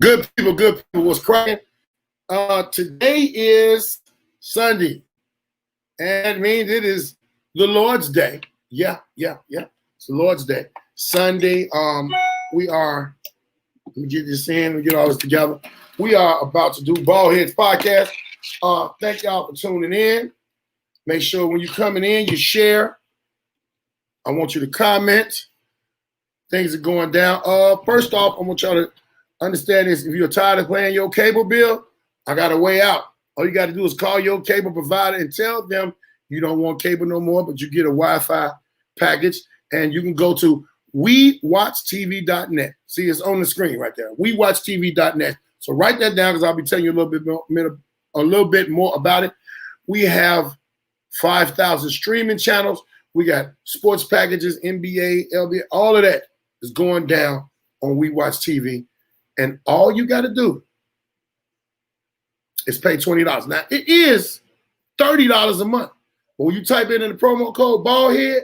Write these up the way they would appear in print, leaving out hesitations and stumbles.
Good people. What's cracking? Today is Sunday, and it means it is the Lord's Day. Yeah. It's the Lord's Day. Sunday. We are. Let me get this in. Let me get all this together. We are about to do Baldhead'S Podcast. Thank y'all for tuning in. Make sure when you're coming in, you share. I want you to comment. Things are going down. First off, I want y'all to understand this. If you're tired of paying your cable bill, I got a way out. All you got to do is call your cable provider and tell them you don't want cable no more, but you get a Wi-Fi package, and you can go to wewatchtv.net. See, it's on the screen right there. wewatchtv.net. So write that down because I'll be telling you a little bit more about it. We have 5,000 streaming channels. We got sports packages, NBA, LBA, all of that is going down on We Watch TV. And all you got to do is pay $20. Now, it is $30 a month. But when you type in the promo code Baldhead,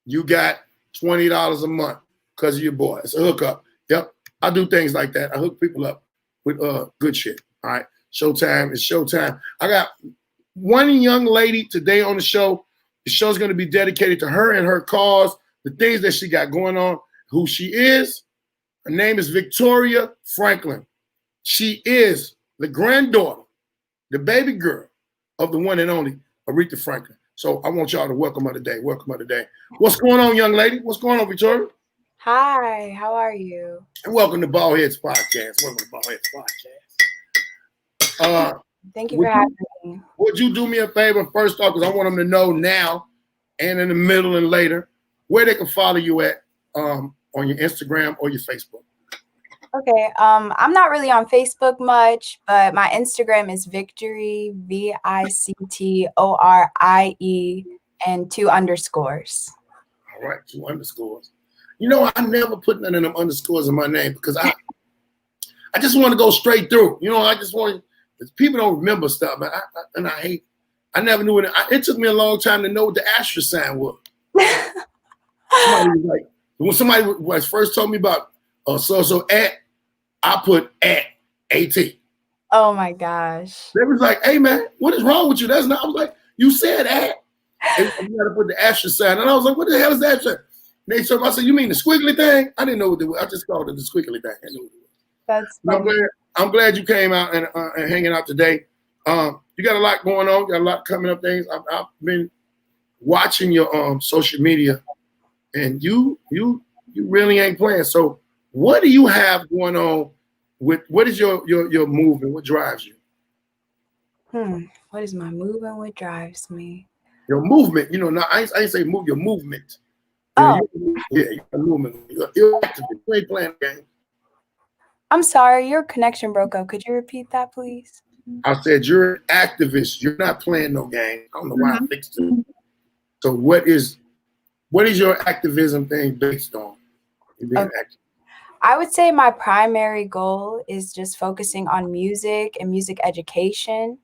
you got $20 a month because of your boy. It's a hookup. Yep, I do things like that. I hook people up with good shit. All right, Showtime is Showtime. I got one young lady today on the show. The show's going to be dedicated to her and her cause, the things that she got going on, who she is. Her name is Victoria Franklin. She is the granddaughter, the baby girl of the one and only Aretha Franklin. So I want y'all to welcome her today. What's going on, young lady? What's going on, Victoria? Hi, how are you? And welcome to Baldhead'S Podcast. Thank you for having me. Would you do me a favor first off, because I want them to know now and in the middle and later where they can follow you at on your Instagram or your Facebook? Okay, I'm not really on Facebook much, but my Instagram is Victorie, Victorie, and 2 underscores. All right, 2 underscores. You know, I never put none of them underscores in my name because I just want to go straight through. You know, I just want people don't remember stuff, and I never knew it. It took me a long time to know what the asterisk sign was. When somebody was first told me about so at, I put at AT. Oh my gosh. They was like, hey man, what is wrong with you? That's not, I was like, you said at. And you gotta put the asterisk sign. And I was like, what the hell is that? And they told me, I said, you mean the squiggly thing? I didn't know what it was. I just called it the squiggly thing. I knew what it was. That's I'm glad you came out and hanging out today. You got a lot going on. You got a lot coming up things. I've been watching your social media, and you really ain't playing. So what do you have going on with what is your movement? What drives you? What is my movement? What drives me? Your movement. You know, now I ain't say move, your movement. Oh. Your movement. You're active. You ain't playing the game. I'm sorry, your connection broke up. Could you repeat that, please? I said you're an activist. You're not playing no game. I don't know why I fixed it. So what is your activism thing based on? I would say my primary goal is just focusing on music and music education.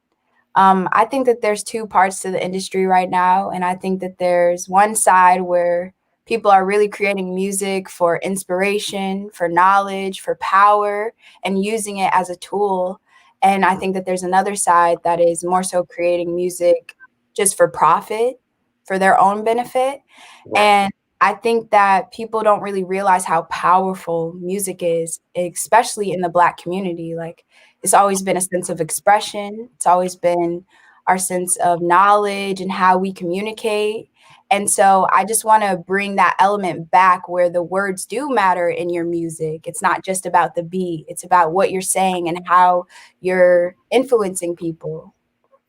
I think that there's 2 parts to the industry right now, and I think that there's one side where people are really creating music for inspiration, for knowledge, for power, and using it as a tool. And I think that there's another side that is more so creating music just for profit, for their own benefit. Wow. And I think that people don't really realize how powerful music is, especially in the Black community. Like, it's always been a sense of expression. It's always been our sense of knowledge and how we communicate. And so I just want to bring that element back where the words do matter in your music. It's not just about the beat. It's about what you're saying and how you're influencing people.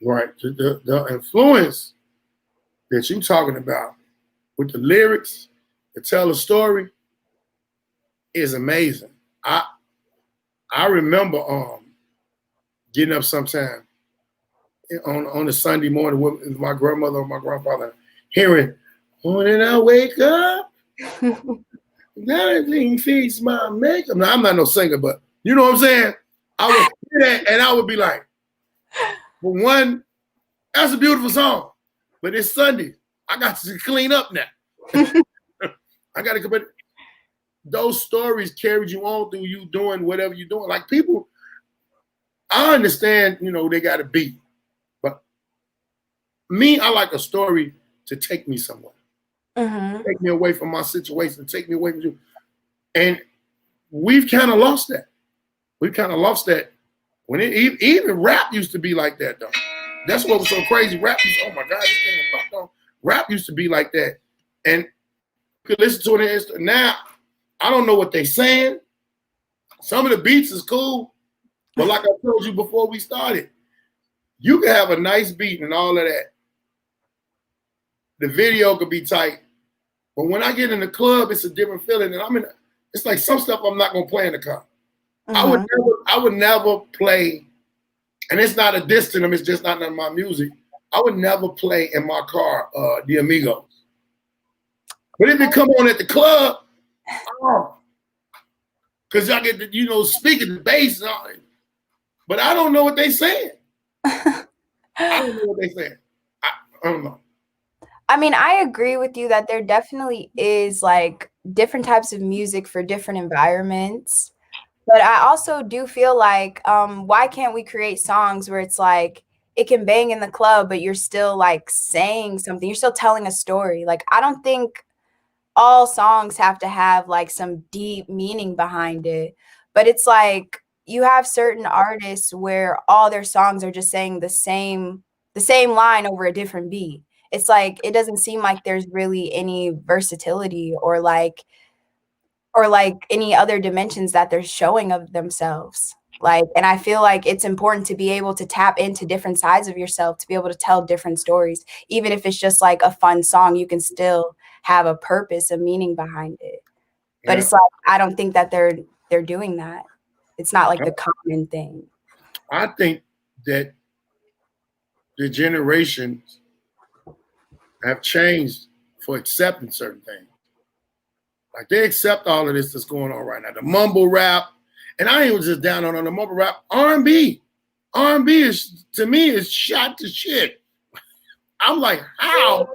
Right. The influence that you're talking about with the lyrics to tell a story is amazing. I remember getting up sometime on a Sunday morning with my grandmother or my grandfather, hearing, when I wake up, nothing feeds my makeup. Now, I'm not no singer, but you know what I'm saying? I would hear that and I would be like, for one, that's a beautiful song, but it's Sunday. I got to clean up now. I got to come in. those stories carried you on through you doing whatever you're doing. Like people, I understand, they got a beat, but me, I like a story to take me somewhere, take me away from my situation, take me away from you. And we've kind of lost that. We've kind of lost that. When even rap used to be like that, though. That's what was so crazy. Rap used, oh my God, this thing is fucked on. Rap used to be like that. And you could listen to it. Now, I don't know what they're saying. Some of the beats is cool. But like I told you before we started, you can have a nice beat and all of that. The video could be tight. But when I get in the club, it's a different feeling. And it's like some stuff I'm not going to play in the car. I would never play, and it's not a diss to them, it's just not none of my music. I would never play in my car the Amigos. But if it come on at the club, because y'all get to, speaking the bass and all that. But I don't know what they saying. I don't know what they saying. I don't know. I mean, I agree with you that there definitely is like different types of music for different environments. But I also do feel like, why can't we create songs where it's like, it can bang in the club, but you're still like saying something. You're still telling a story. Like, I don't think all songs have to have like some deep meaning behind it. But it's like you have certain artists where all their songs are just saying the same line over a different beat. It's like, it doesn't seem like there's really any versatility or like any other dimensions that they're showing of themselves. Like, and I feel like it's important to be able to tap into different sides of yourself, to be able to tell different stories. Even if it's just like a fun song, you can still have a purpose, a meaning behind it. But yeah. It's like, I don't think that they're doing that. It's not like the common thing. I think that the generations have changed for accepting certain things. Like they accept all of this that's going on right now. The mumble rap, and I ain't even just down on the mumble rap. R&B is, to me, is shot to shit. I'm like, how?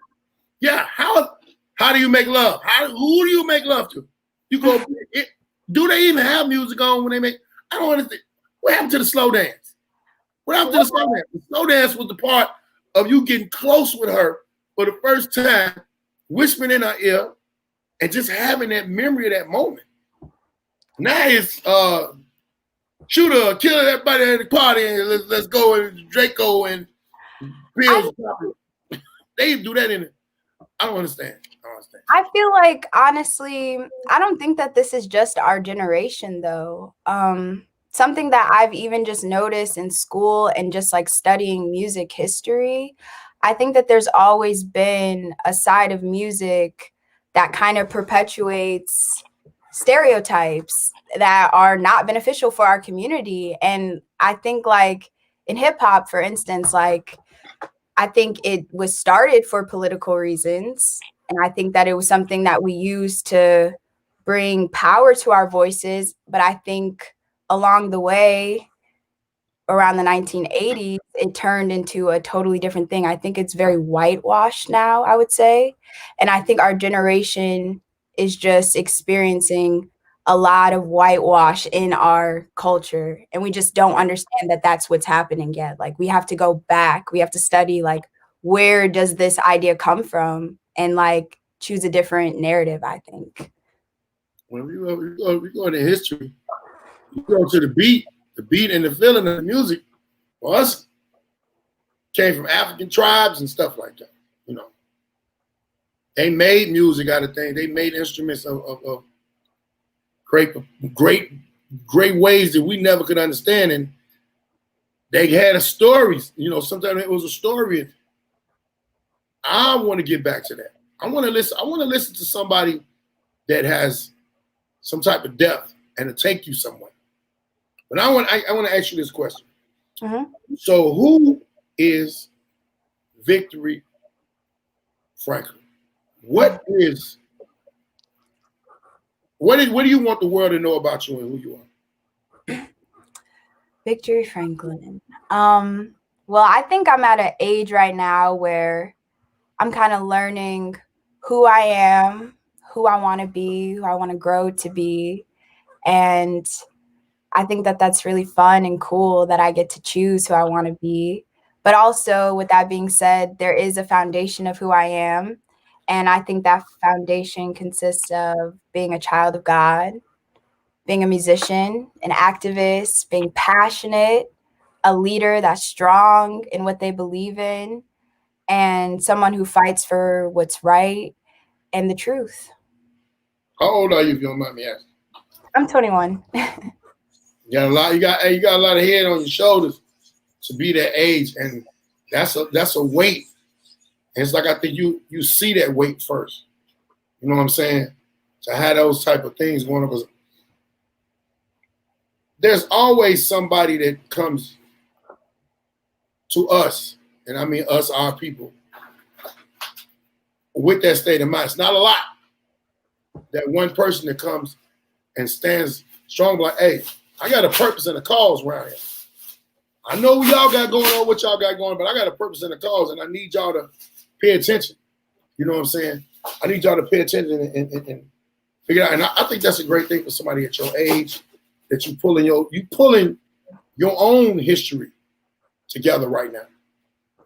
Yeah, how do you make love? Who do you make love to? You go, do they even have music on when they make? I don't understand. What happened to the slow dance? What happened to the slow dance? The slow dance was the part of you getting close with her for the first time, whispering in her ear, and just having that memory of that moment. Now it's shooter, kill everybody at the party, and let's go, and Draco and Bills. They do that in it. I don't understand. I feel like, honestly, I don't think that this is just our generation, though. Something that I've even just noticed in school and just like studying music history, I think that there's always been a side of music that kind of perpetuates stereotypes that are not beneficial for our community. And I think like in hip hop, for instance, like I think it was started for political reasons. And I think that it was something that we used to bring power to our voices. But I think along the way, around the 1980s, it turned into a totally different thing. I think it's very whitewashed now, I would say. And I think our generation is just experiencing a lot of whitewash in our culture. And we just don't understand that that's what's happening yet. Like we have to go back. We have to study like, where does this idea come from? And like choose a different narrative, I think. When we go into history, you go to the beat and the feeling of the music. For us, came from African tribes and stuff like that. They made music out of things. They made instruments of great ways that we never could understand. And they had a stories. Sometimes it was a story. I want to get back to that. I want to listen to somebody that has some type of depth and to take you somewhere. But I want to ask you this question. Mm-hmm. So who is Victory Franklin? What do you want the world to know about you and who you are? Victory Franklin. Well, I think I'm at an age right now where I'm kind of learning who I am, who I want to be, who I want to grow to be. And I think that that's really fun and cool that I get to choose who I want to be. But also, with that being said, there is a foundation of who I am. And I think that foundation consists of being a child of God, being a musician, an activist, being passionate, a leader that's strong in what they believe in, and someone who fights for what's right and the truth. How old are you, if you don't mind me asking? I'm 21. You got a lot. You got a lot of head on your shoulders to be that age, and that's a weight. And it's like I think you see that weight first. You know what I'm saying? To have those type of things going on, because there's always somebody that comes to us, and I mean us, our people, with that state of mind. It's not a lot. That one person that comes and stands strong, like, hey, I got a purpose and a cause around here. I know what y'all got going on, what y'all got going, but I got a purpose and a cause, and I need y'all to pay attention. You know what I'm saying? I need y'all to pay attention and figure it out. And I think that's a great thing for somebody at your age, that you pulling your own history together right now.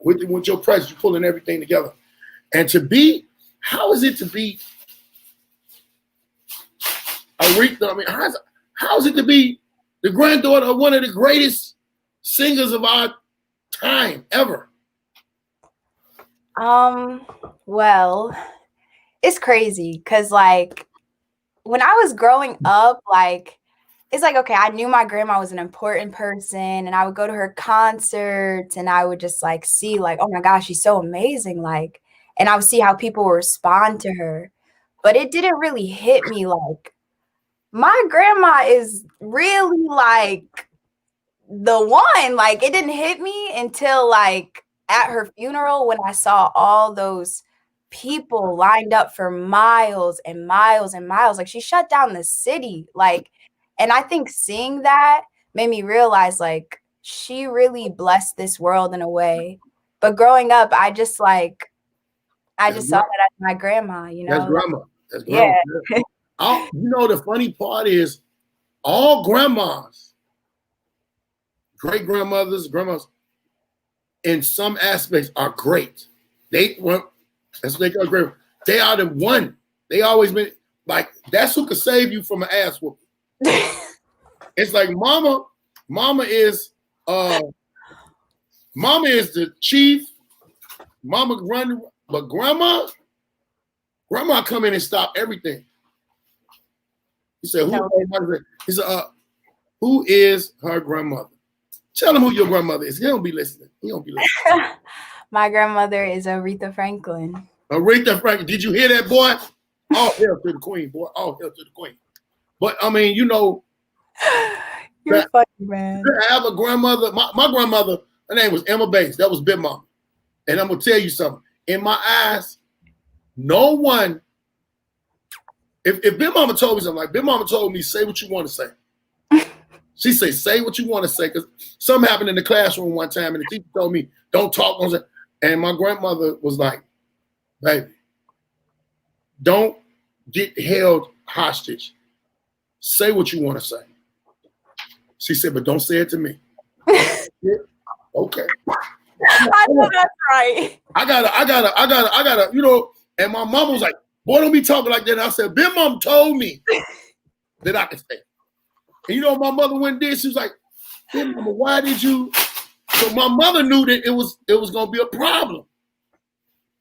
With your presence, you're pulling everything together. And how is it to be Aretha? I mean, how is it to be the granddaughter of one of the greatest singers of our time ever? Well, it's crazy because, like, when I was growing up, like, it's like, okay, I knew my grandma was an important person, and I would go to her concerts, and I would just, like, see, like, oh my gosh, she's so amazing, like, and I would see how people would respond to her. But it didn't really hit me, like, my grandma is really, like, the one. Like, it didn't hit me until, like, at her funeral, when I saw all those people lined up for miles and miles and miles. Like, she shut down the city. Like, and I think seeing that made me realize, like, she really blessed this world in a way. But growing up, I just saw that as my grandma, you know? That's grandma. That's grandma. Yeah. You know, the funny part is all grandmas, great grandmothers, grandmas, in some aspects are great. That's what they call great. They are the one. They always been like, that's who could save you from an ass whooping. It's like mama is the chief. Mama run, but grandma come in and stop everything. He said, who is her grandmother? Tell him who your grandmother is. He don't be listening. My grandmother is Aretha Franklin. Aretha Franklin. Did you hear that, boy? All hail to the queen, boy. All hail to the queen. But I mean, you know, you're funny, man. I have a grandmother. My grandmother, her name was Emma Bates. That was Big Mama. And I'm gonna tell you something. In my eyes, no one. If Big Mama told me something, like Big Mama told me, say what you want to say. She said, say what you want to say, because something happened in the classroom one time, and the teacher told me, don't talk. And my grandmother was like, baby, don't get held hostage. Say what you want to say. She said, but don't say it to me. Okay. I know that's right. I gotta, you know, and my mom was like, boy, don't be talking like that. And I said, Big Mom told me that I could say. And you know, my mother went there. She was like, Big Mama, why did you? So my mother knew that it was gonna be a problem.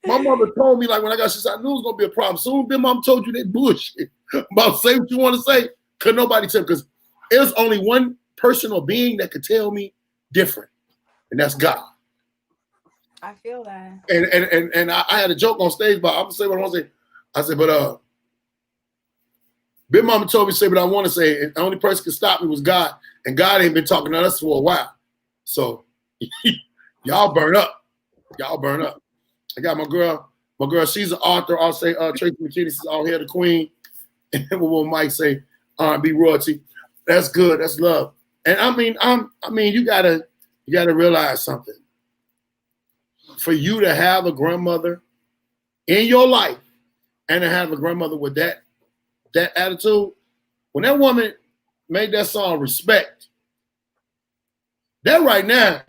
My mother told me, like, when I got, she said, I knew it was gonna be a problem. Soon Big Mom told you that bullshit about say what you want to say. Could nobody tell, because it was only one person or being that could tell me different, and that's God. I feel that. And I had a joke on stage, but I'm gonna say what I want to say. I said, but Big Mama told me to say what I want to say, and the only person could stop me was God, and God ain't been talking to us for a while. So y'all burn up. Y'all burn up. I got my girl, she's an author. I'll say Tracy McKinney says, all hail the queen. And what Mike say, R&B royalty. That's good. That's love. And I mean, you gotta realize something. For you to have a grandmother in your life and to have a grandmother with that attitude. When that woman made that song Respect, that right now,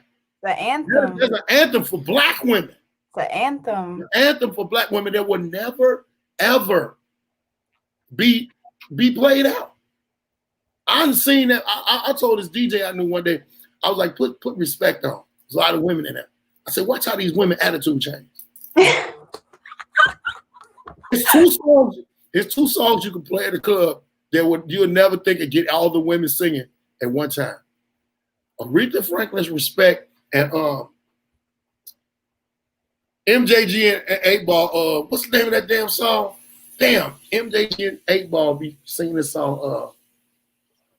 the anthem. There's an anthem for Black women. The anthem. An anthem for Black women that will never, ever be played out. I've seen that. I told this DJ I knew one day, I was like, put Respect on. There's a lot of women in there. I said, watch how these women attitude change. It's two songs you can play at the club that you'll never think of get all the women singing at one time. Aretha Franklin's Respect and MJG and 8 Ball. What's the name of that damn song? Damn, MJG and 8 Ball be singing this song.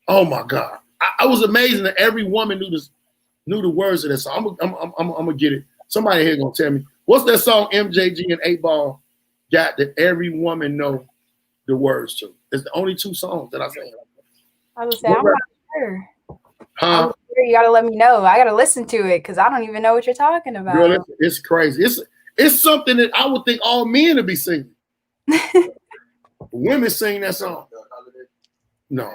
Oh my God, I was amazed that every woman knew the words of that song. I'm gonna get it. Somebody here gonna tell me what's that song MJG and 8 Ball got that every woman know the words to. It's the only 2 songs that I sing. I was saying, I'm not sure. Huh? You gotta let me know. I gotta listen to it because I don't even know what you're talking about. Girl, it's crazy. It's something that I would think all men would be singing. Women sing that song. No.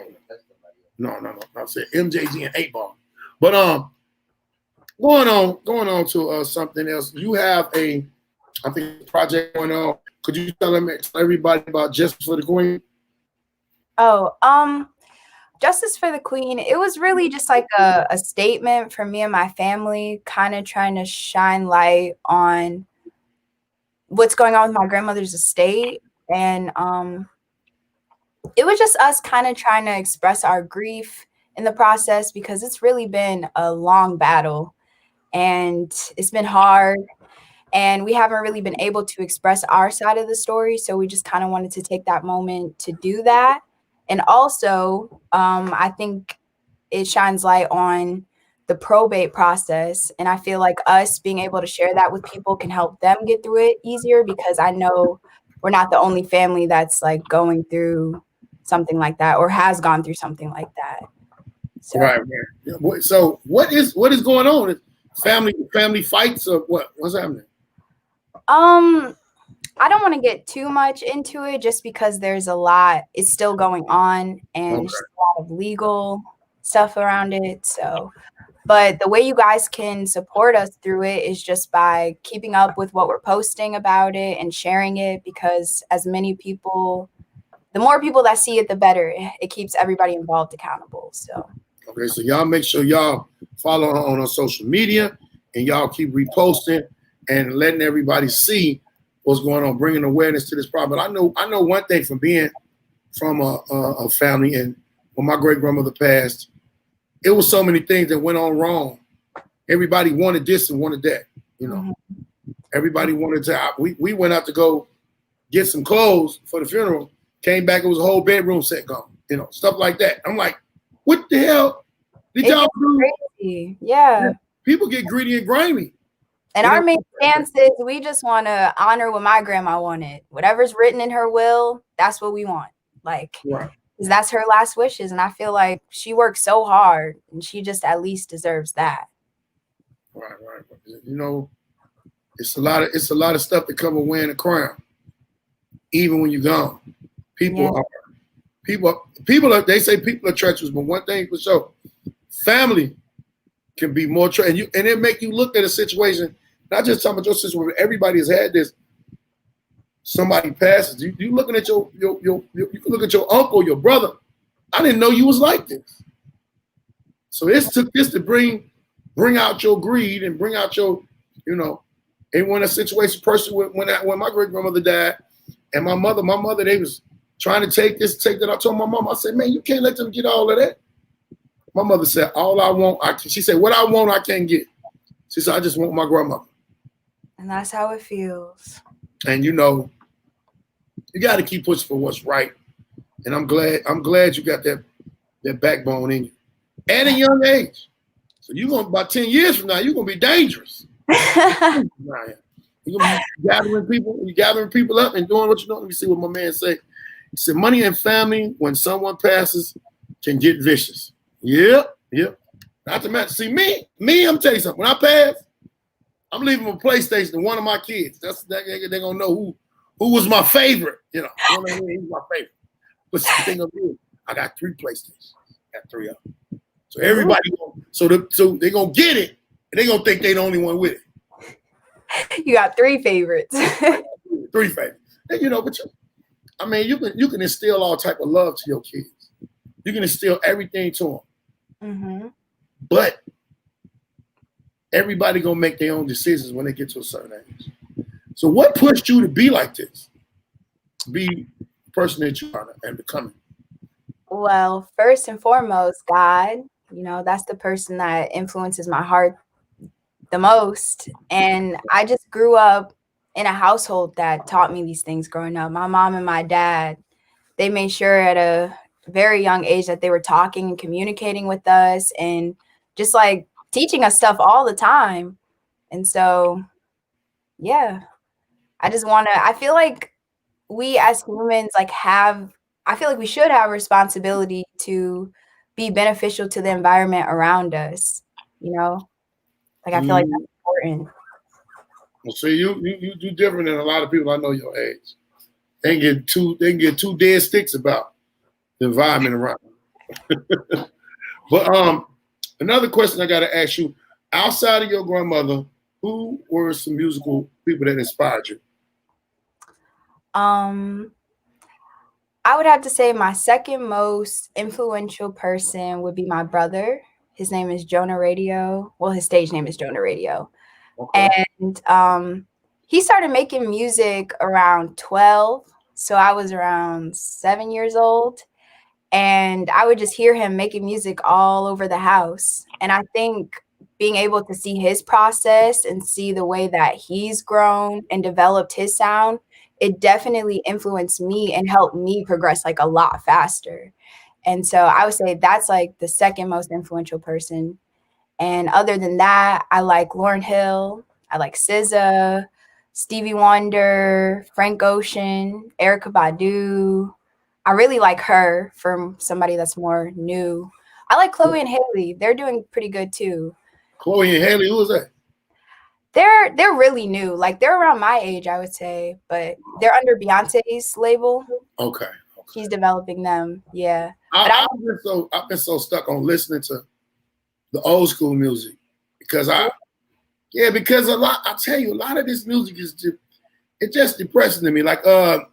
I said MJG and 8 Ball. But going on to something else. You have a project going on. Could you tell everybody about Justice for the Queen? Oh, Justice for the Queen, it was really just like a statement for me and my family, kind of trying to shine light on what's going on with my grandmother's estate. And it was just us kind of trying to express our grief in the process because it's really been a long battle and it's been hard. And we haven't really been able to express our side of the story. So we just kind of wanted to take that moment to do that. And also, I think it shines light on the probate process. And I feel like us being able to share that with people can help them get through it easier because I know we're not the only family that's like going through something like that or has gone through something like that. So. Right. So what is going on? Family fights or what? What's happening? I don't want to get too much into it just because there's a lot, it's still going on and just a lot of legal stuff around it. So, but the way you guys can support us through it is just by keeping up with what we're posting about it and sharing it because as many people, the more people that see it, the better. It keeps everybody involved accountable. So. Okay, so y'all make sure y'all follow her on social media and y'all keep reposting and letting everybody see what's going on, bringing awareness to this problem. I know one thing from being from a family, and when my great grandmother passed, it was so many things that went on wrong. Everybody wanted this and wanted that, you know. Mm-hmm. Everybody wanted to. We went out to go get some clothes for the funeral. Came back, it was a whole bedroom set gone, you know, stuff like that. I'm like, what the hell did y'all do? Crazy. Yeah. People get greedy and grimy. And our main stance is we just want to honor what my grandma wanted. Whatever's written in her will, that's what we want. Like, right. That's her last wishes. And I feel like she worked so hard and she just at least deserves that. Right. You know, it's a lot of stuff that come with wearing a crown, even when you're gone. People are, they say people are treacherous, but one thing for sure, family can be more treacherous. And it make you look at a situation, not just talking about your situation, but everybody has had this. Somebody passes. You looking at you can look at your uncle, your brother. I didn't know you was like this. So it took this to bring out your greed and bring out your, you know, and when a situation when my great grandmother died, and my mother, they was trying to take that. I told my mom, I said, man, you can't let them get all of that. My mother said, all I want, she said, what I want, I can't get. She said, I just want my grandmother. And that's how it feels. And you know, you got to keep pushing for what's right. And I'm glad you got that backbone in you. At a young age. So you're going about 10 years from now, you're gonna be dangerous. You're gonna be gathering people up and doing what you know. Let me see what my man say. He said, money and family, when someone passes, can get vicious. Yep. Not to mention, see me, I'm tell you something. When I pass, I'm leaving a PlayStation to one of my kids. They're gonna know who was my favorite. You know, he was my favorite. But the thing of it is, I got 3 PlayStations. I got 3 of them. So everybody, so they're gonna get it, and they're gonna think they're the only one with it. You got 3 favorites. 3 favorites. And, but you can instill all type of love to your kids. You can instill everything to them. Mm-hmm. But everybody gonna make their own decisions when they get to a certain age. So what pushed you to be like this? Be the person that you are and becoming? Well, first and foremost, God. That's the person that influences my heart the most. And I just grew up in a household that taught me these things growing up. My mom and my dad, they made sure at a very young age that they were talking and communicating with us and just like teaching us stuff all the time. And so, yeah, I feel like we as humans I feel like we should have a responsibility to be beneficial to the environment around us, Like I feel like that's important. Well, see, you different than a lot of people I know your age. They can get two dead sticks about the environment around them. But another question I got to ask you: outside of your grandmother, who were some musical people that inspired you? I would have to say my second most influential person would be my brother. His name is Jonah Radio. Well, his stage name is Jonah Radio. Okay. And he started making music around 12. So I was around 7 years old. And I would just hear him making music all over the house. And I think being able to see his process and see the way that he's grown and developed his sound, it definitely influenced me and helped me progress like a lot faster. And so I would say that's like the second most influential person. And other than that, I like Lauryn Hill, I like SZA, Stevie Wonder, Frank Ocean, Erykah Badu. I really like her from somebody that's more new. I like Chloe and Haley. They're doing pretty good too. Chloe and Haley, who was that? They're really new. Like they're around my age, I would say, but they're under Beyonce's label. Okay. She's developing them. Yeah. I've been so stuck on listening to the old school music because I tell you, a lot of this music is just depressing to me. Like what's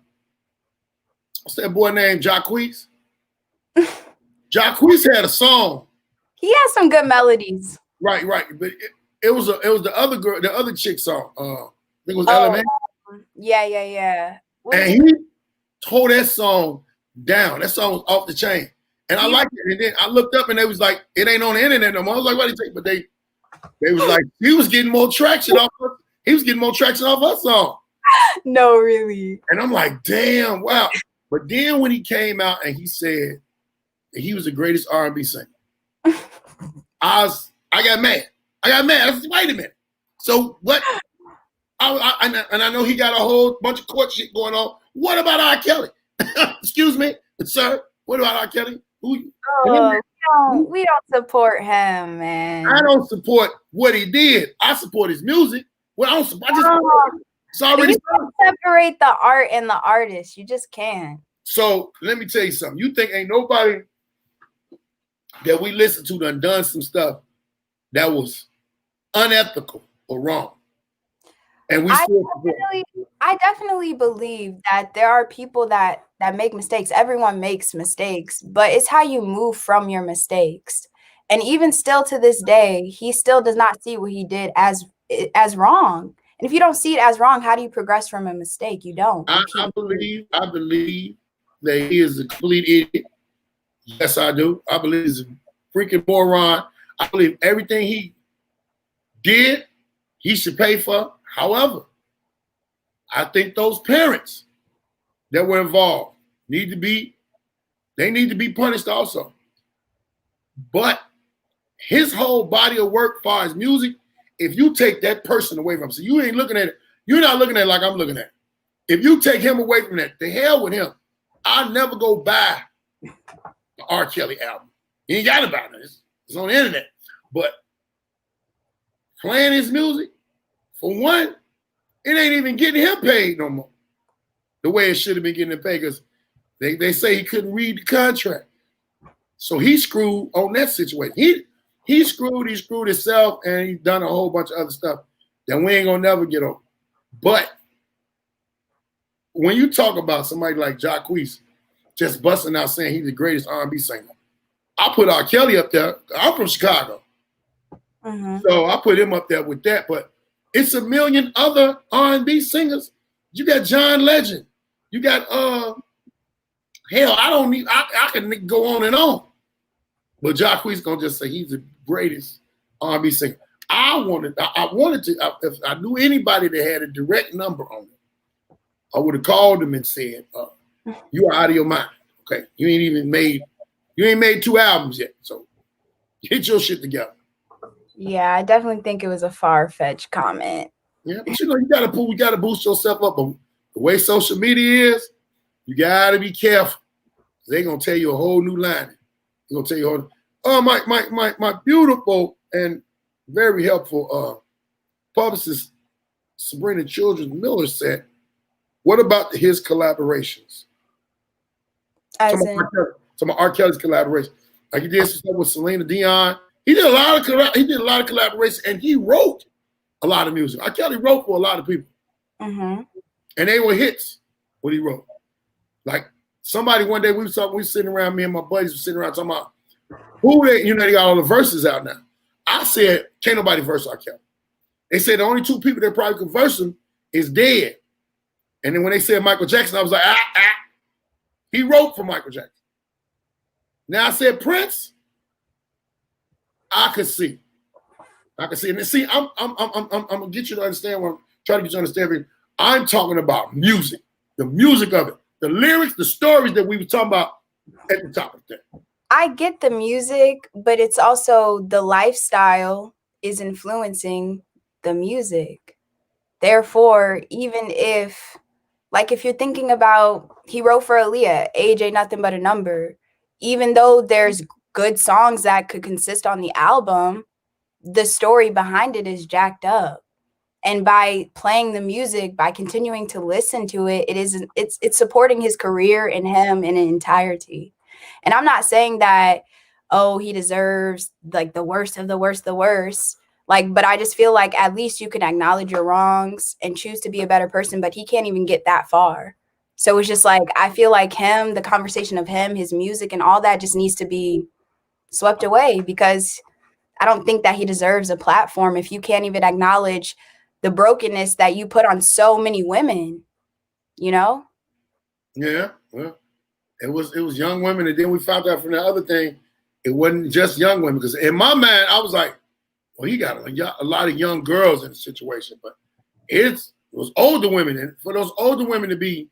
that boy named Jacquees? Jacquees had a song. He has some good melodies. Right. But it was the other girl, the other chick song. I think it was Element. Yeah. And he tore that song down. That song was off the chain. And I liked it. And then I looked up and they was like, it ain't on the internet no more. I was like, what do you think? But they was like, he was getting more traction off her song. No, really. And I'm like, damn, wow. But then when he came out and he said that he was the greatest R&B singer, I got mad. I said, wait a minute. So what? And I know he got a whole bunch of court shit going on. What about R. Kelly? Excuse me, sir. What about R. Kelly? We don't support him, man. I don't support what he did. I support his music. Well, I just support it. It's already you can't separate the art and the artist. You just can't. So let me tell you something. You think ain't nobody that we listen to done some stuff that was unethical or wrong? And I definitely believe that there are people that make mistakes. Everyone makes mistakes, but it's how you move from your mistakes. And even still to this day, he still does not see what he did as wrong. And if you don't see it as wrong, how do you progress from a mistake? You don't. I believe that he is a complete idiot. Yes, I do. I believe he's a freaking moron. I believe everything he did, he should pay for. However, I think those parents that were involved need to be punished also. But his whole body of work, as far as music, if you take that person away from him, so you ain't looking at it, you're not looking at it like I'm looking at it. If you take him away from that, the hell with him. I'll never go buy the R. Kelly album. You ain't got to buy it. It's on the internet. But playing his music, for one, it ain't even getting him paid no more. the way it should have been getting paid, because they say he couldn't read the contract. So he screwed on that situation. He screwed himself, and he done a whole bunch of other stuff that we ain't gonna never get over. But when you talk about somebody like Jacquees just busting out saying he's the greatest R&B singer, I put R. Kelly up there. I'm from Chicago. So I put him up there with that. But it's a million other R&B singers. You got John Legend. You got hell, I can go on and on. But Jacquees gonna just say he's the greatest R&B singer. I wanted to, if I knew anybody that had a direct number on it, I would have called them and said, you are out of your mind. Okay. You ain't made 2 albums yet. So get your shit together. Yeah, I definitely think it was a far-fetched comment. Yeah, but you gotta boost yourself up. But the way social media is, you gotta be careful. They're gonna tell you a whole new line. They're gonna tell you my beautiful and very helpful publicist Sabrina Childress Miller said, what about his collaborations? Some of R. Kelly's collaborations. Like he did some stuff with Selena Dion. He did a lot of collaborations, and he wrote a lot of music. R. Kelly wrote for a lot of people. And they were hits, what he wrote. Like somebody one day we were sitting around, me and my buddies were sitting around talking about they got all the verses out now. I said, can't nobody verse R. Kelly. They said the only 2 people that probably could verse him is dead. And then when they said Michael Jackson, I was like, he wrote for Michael Jackson. Now I said Prince, I could see. And see, I'm gonna get you to understand what I'm trying to get you to understand. I'm talking about music, the music of it, the lyrics, the stories that we were talking about at the top of that. I get the music, but it's also the lifestyle is influencing the music. Therefore, even if you're thinking about, he wrote for Aaliyah, Age Ain't Nothing But a Number, even though there's good songs that could consist on the album, the story behind it is jacked up. And by playing the music, by continuing to listen to it, it's supporting his career and him in an entirety. And I'm not saying that, he deserves like the worst of the worst. But I just feel like at least you can acknowledge your wrongs and choose to be a better person, but he can't even get that far. So it's just like, I feel like the conversation of him, his music and all that just needs to be swept away, because I don't think that he deserves a platform if you can't even acknowledge the brokenness that you put on so many women, Yeah, well, it was young women, and then we found out from the other thing, it wasn't just young women, because in my mind, I was like, well, he got a lot of young girls in the situation, but it was older women, and for those older women to be,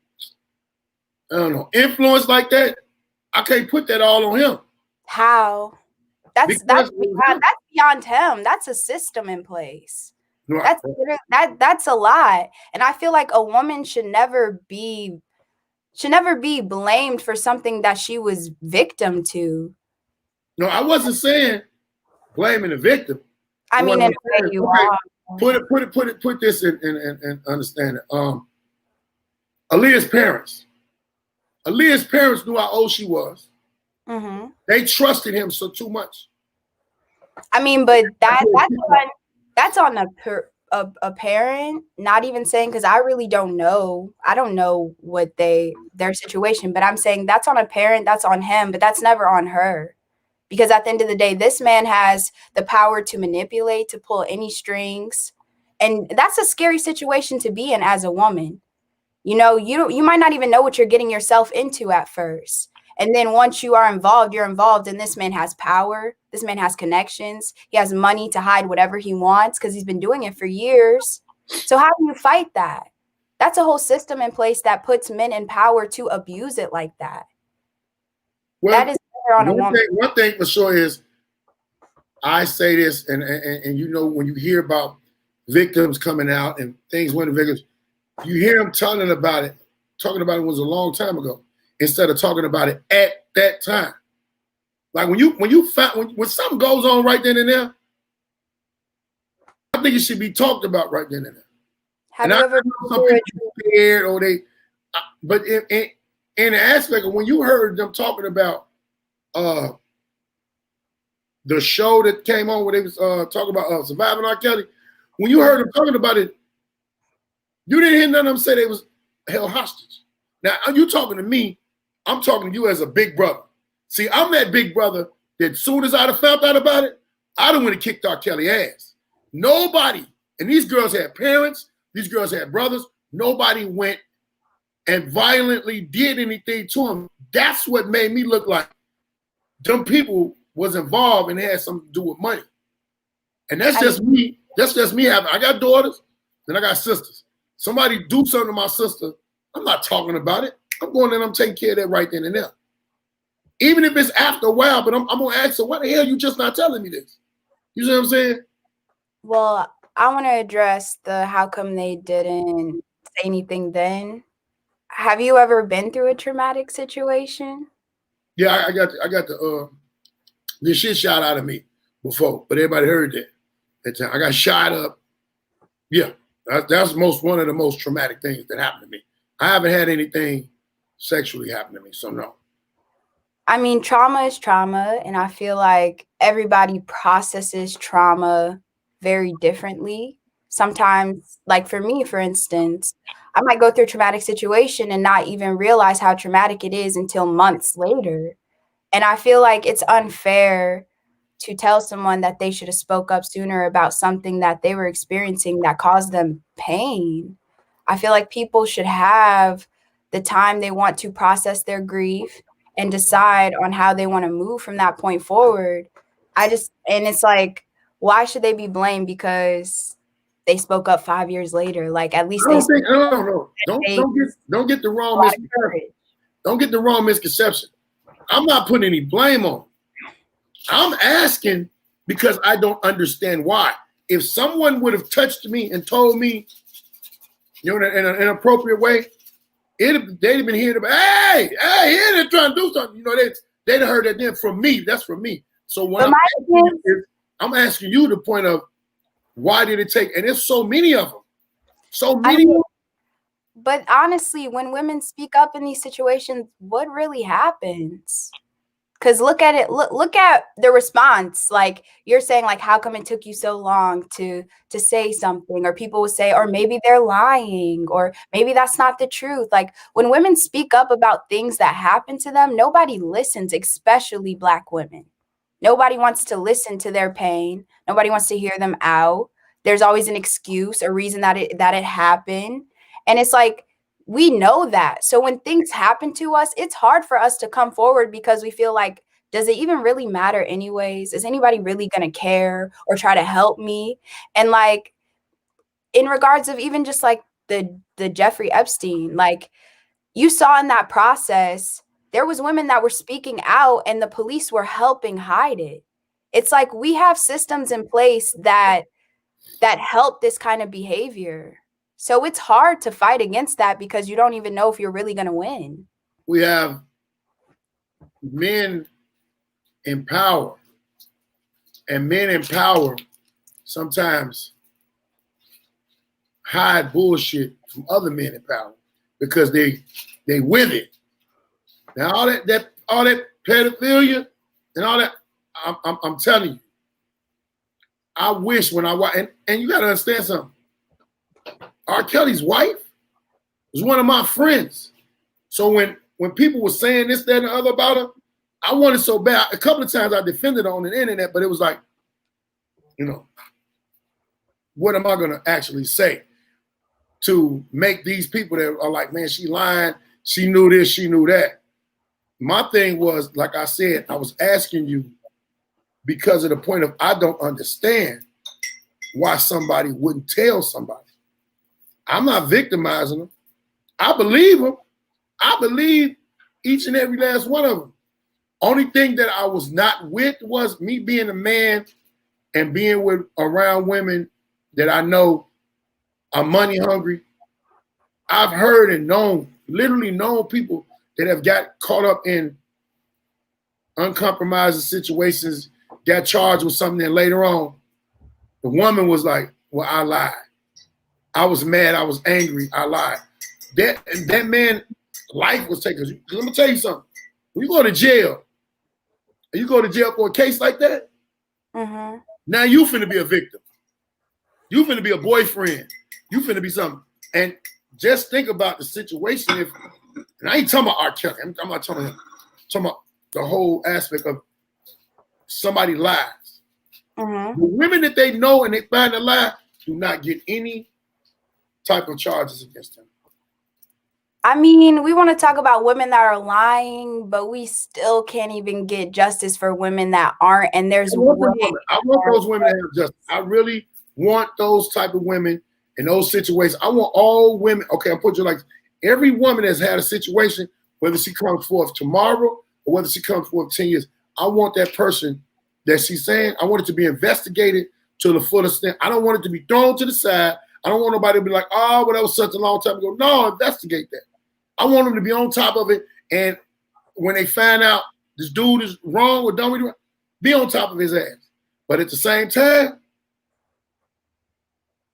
I don't know, influenced like that, I can't put that all on him. How? That's beyond him. That's a system in place. No, that's a lot. And I feel like a woman should never be blamed for something that she was victim to. No, I wasn't saying blaming the victim. I mean, in a way you are. Put this in understand it. Aaliyah's parents knew how old she was. They trusted him so too much. I mean, but that's on a parent, not even saying, because I really don't know. I don't know what their situation, but I'm saying that's on a parent, that's on him, but that's never on her. Because at the end of the day, this man has the power to manipulate, to pull any strings. And that's a scary situation to be in as a woman. You might not even know what you're getting yourself into at first. And then once you're involved, and this man has power. This man has connections. He has money to hide whatever he wants because he's been doing it for years. So how do you fight that? That's a whole system in place that puts men in power to abuse it like that. Well, that is on a woman. One thing for sure is, I say this, and when you hear about victims coming out and things when the victims, you hear them talking about it was a long time ago, instead of talking about it at that time. Like when something goes on right then and there, I think it should be talked about right then and there. Have you ever been scared, or but in the aspect of when you heard them talking about the show that came on where they was talking about surviving R. Kelly, when you heard them talking about it, you didn't hear none of them say they was held hostage. Now, you talking to me, I'm talking to you as a big brother. See, I'm that big brother that as soon as I'd have found out about it, I'd have went and kicked R. Kelly ass. Nobody, and these girls had parents, these girls had brothers, nobody went and violently did anything to him. That's what made me look like them people was involved and had something to do with money. And that's just me. That's just me. I got daughters and I got sisters. Somebody do something to my sister, I'm not talking about it. I'm going in, I'm taking care of that right then and there. Even if it's after a while, but I'm going to ask her, why the hell you just not telling me this? You see what I'm saying? Well, I want to address the how come they didn't say anything then. Have you ever been through a traumatic situation? Yeah, I got the shit shot out of me before, but everybody heard that time. I got shot up. Yeah, that's one of the most traumatic things that happened to me. I haven't had anything sexually happen to me, so no. I mean, trauma is trauma, and I feel like everybody processes trauma very differently. Sometimes, like for me, for instance, I might go through a traumatic situation and not even realize how traumatic it is until months later. And I feel like it's unfair to tell someone that they should have spoke up sooner about something that they were experiencing that caused them pain. I feel like people should have the time they want to process their grief and decide on how they want to move from that point forward. And it's like, why should they be blamed because they spoke up 5 years later? Like, at least no. Don't get the wrong misconception. Don't get the wrong misconception. I'm not putting any blame on them. I'm asking because I don't understand why. If someone would have touched me and told me, in an inappropriate way, they'd have been hearing about, hey, they're trying to do something. They'd have heard that then from me. That's from me. So when I'm asking you the point of why did it take, and there's so many of them. So many of them. But honestly, when women speak up in these situations, what really happens? Because look at it, look at the response. Like you're saying, like, how come it took you so long to say something? Or people would say, or maybe they're lying, or maybe that's not the truth. Like when women speak up about things that happen to them, nobody listens, especially Black women. Nobody wants to listen to their pain. Nobody wants to hear them out. There's always an excuse, a reason that it happened. And it's like, we know that. So when things happen to us, it's hard for us to come forward because we feel like, does it even really matter anyways? Is anybody really going to care or try to help me? And like, in regards of even just like the Jeffrey Epstein, like you saw in that process, there was women that were speaking out and the police were helping hide it. It's like we have systems in place that help this kind of behavior. So it's hard to fight against that because you don't even know if you're really going to win. We have men in power, and men in power sometimes hide bullshit from other men in power because they with it. Now all that pedophilia and all that, I'm telling you, I wish when I watch, and you got to understand something. R. Kelly's wife was one of my friends. So when people were saying this, that, and the other about her, I wanted so bad. A couple of times I defended her on the internet, but it was like, what am I going to actually say to make these people that are like, man, she lying, she knew this, she knew that. My thing was, like I said, I was asking you because of the point of I don't understand why somebody wouldn't tell somebody. I'm not victimizing them. I believe them. I believe each and every last one of them. Only thing that I was not with was me being a man and being around women that I know are money hungry. I've heard and literally known people that have got caught up in uncompromising situations, got charged with something, and later on, the woman was like, well, I lied. I was mad, I was angry, I lied. that man life was taken. Let me tell you something. When you go to jail, and you go to jail for a case like that, now you finna be a victim. You finna be a boyfriend. You finna be something. And just think about the situation. And I ain't talking about R. Kelly. I'm not talking about the whole aspect of somebody lies. The women that they know and they find a lie do not get any type of charges against them. I mean, we want to talk about women that are lying, but we still can't even get justice for women that aren't. And there's I want those women to have justice. I really want those type of women in those situations. I want all women. Okay, I'll put you like every woman that's had a situation, whether she comes forth tomorrow or whether she comes forth 10 years. I want that person that she's saying, I want it to be investigated to the fullest extent. I don't want it to be thrown to the side. I don't want nobody to be like, oh, well, that was such a long time ago. No, investigate that. I want them to be on top of it. And when they find out this dude is wrong or done with it, be on top of his ass. But at the same time,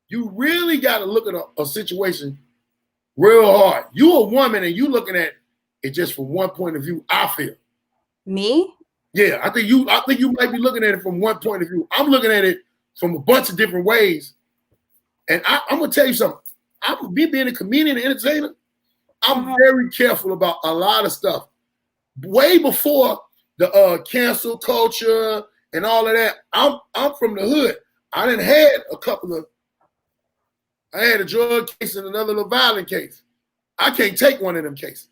you really got to look at a situation real hard. You a woman and you looking at it just from one point of view, I feel. Me? Yeah, I think you might be looking at it from one point of view. I'm looking at it from a bunch of different ways. And I'm gonna tell you something. Being a comedian and entertainer, I'm very careful about a lot of stuff. Way before the cancel culture and all of that, I'm from the hood. I done had I had a drug case and another little violent case. I can't take one of them cases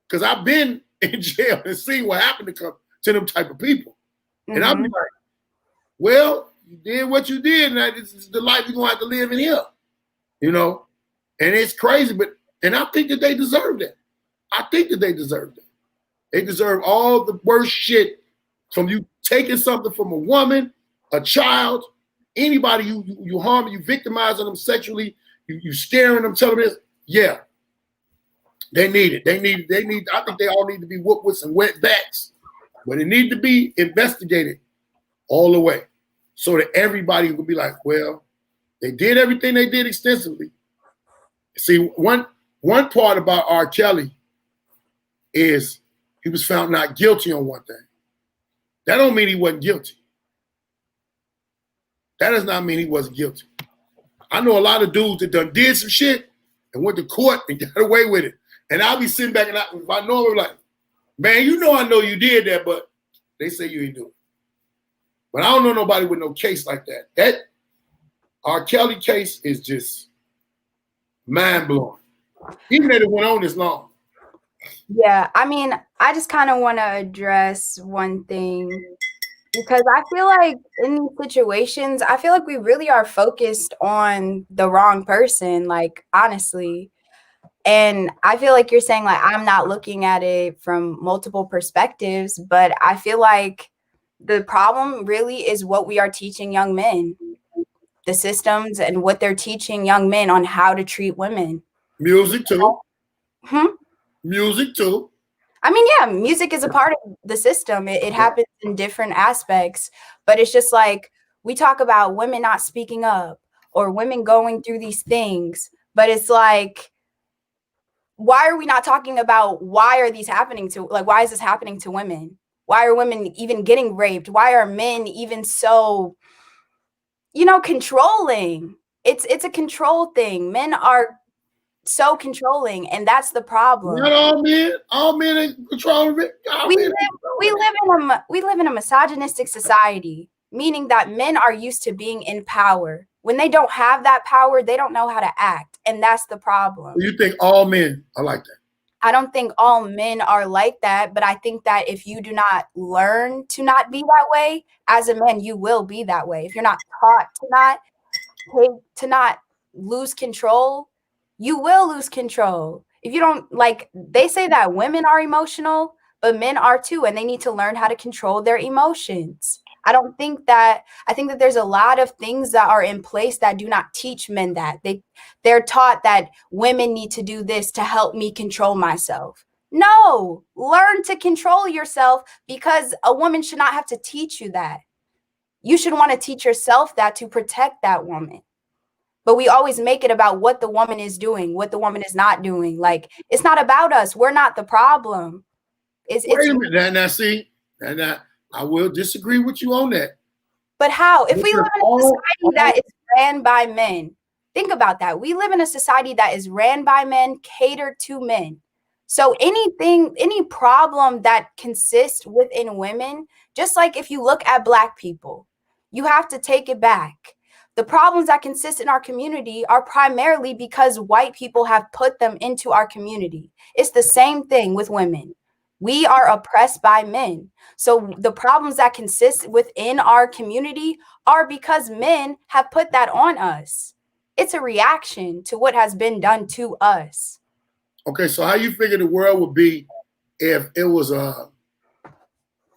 because I've been in jail and seen what happened to them type of people. And I'm like, well, you did what you did, and this is the life you're gonna have to live in here. You know? And it's crazy, and I think that they deserve that. I think that they deserve that. They deserve all the worst shit from you taking something from a woman, a child, anybody you harm, you victimizing them sexually, you scaring them, telling them this. Yeah, they need it. They need. I think they all need to be whooped with some wet backs, but it need to be investigated all the way, so that everybody will be like, well, they did everything they did extensively. See, one part about R. Kelly is he was found not guilty on one thing. That don't mean he wasn't guilty. That does not mean he wasn't guilty. I know a lot of dudes that done did some shit and went to court and got away with it. And I'll be sitting back and if I know I'm like, man, I know you did that, but they say you ain't do it. But I don't know nobody with no case like that. That R. Kelly case is just mind-blowing. Even if it went on this long. Yeah, I mean, I just kind of want to address one thing because I feel like in these situations, I feel like we really are focused on the wrong person, like, honestly. And I feel like you're saying, like, I'm not looking at it from multiple perspectives, but I feel like the problem really is what we are teaching young men, the systems and what they're teaching young men on how to treat women. Music too. Music too. I mean, yeah, music is a part of the system. It happens in different aspects, but it's just like we talk about women not speaking up or women going through these things, but it's like, why are we not talking about why are these happening to, like, why is this happening to women? Why are women even getting raped? Why are men even so, controlling? It's a control thing. Men are so controlling, and that's the problem. Not all men. All men ain't controlling it. We live in a misogynistic society, meaning that men are used to being in power. When they don't have that power, they don't know how to act, and that's the problem. You think all men are like that? I don't think all men are like that, but I think that if you do not learn to not be that way, as a man, you will be that way. If you're not taught to not lose control, you will lose control. If you don't, like, they say that women are emotional, but men are too, and they need to learn how to control their emotions. I think that there's a lot of things that are in place that do not teach men that. They're taught that women need to do this to help me control myself. No, learn to control yourself, because a woman should not have to teach you that. You should want to teach yourself that to protect that woman. but we always make it about what the woman is doing, what the woman is not doing. Like, it's not about us. We're not the problem. Wait a minute. Now, see, now, I will disagree with you on that. But how? If we live in a society that is ran by men, think about that. We live in a society that is ran by men, catered to men. So any problem that consists within women, just like if you look at Black people, you have to take it back. The problems that consist in our community are primarily because white people have put them into our community. It's the same thing with women. We are oppressed by men. So the problems that consist within our community are because men have put that on us. It's a reaction to what has been done to us. Okay, so how you figure the world would be if it was a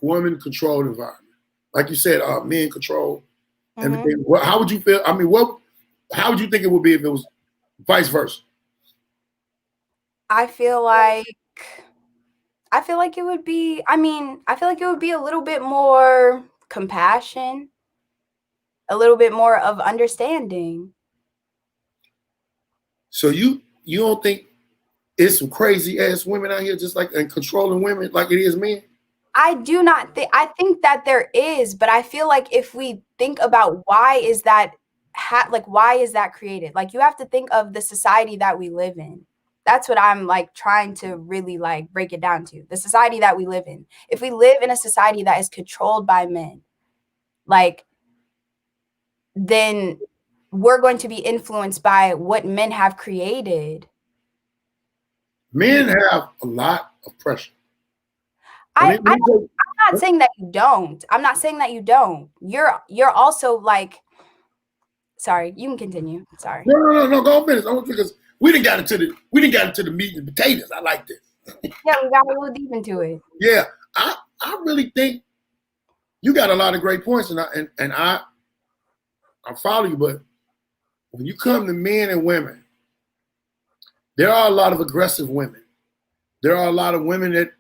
woman-controlled environment? Like you said, men control everything. How would you feel? I mean, how would you think it would be if it was vice versa? I feel like it would be, I feel like it would be a little bit more compassion, a little bit more of understanding. So you don't think it's some crazy ass women out here just like and controlling women like it is men? I do not think, I think that there is, but I feel like if we think about why is that created? Like, you have to think of the society that we live in. That's what I'm like trying to really like break it down to. The society that we live in. If we live in a society that is controlled by men, like, then we're going to be influenced by what men have created. Men have a lot of pressure. I'm not saying that you don't. I'm not saying that you don't. You're also like, sorry, you can continue. Sorry. No, go finish. Because we didn't got into the meat and potatoes. I like this. Yeah, we got a little deep into it. Yeah, I really think you got a lot of great points, and I follow you. But when you come to men and women, there are a lot of aggressive women. There are a lot of women that,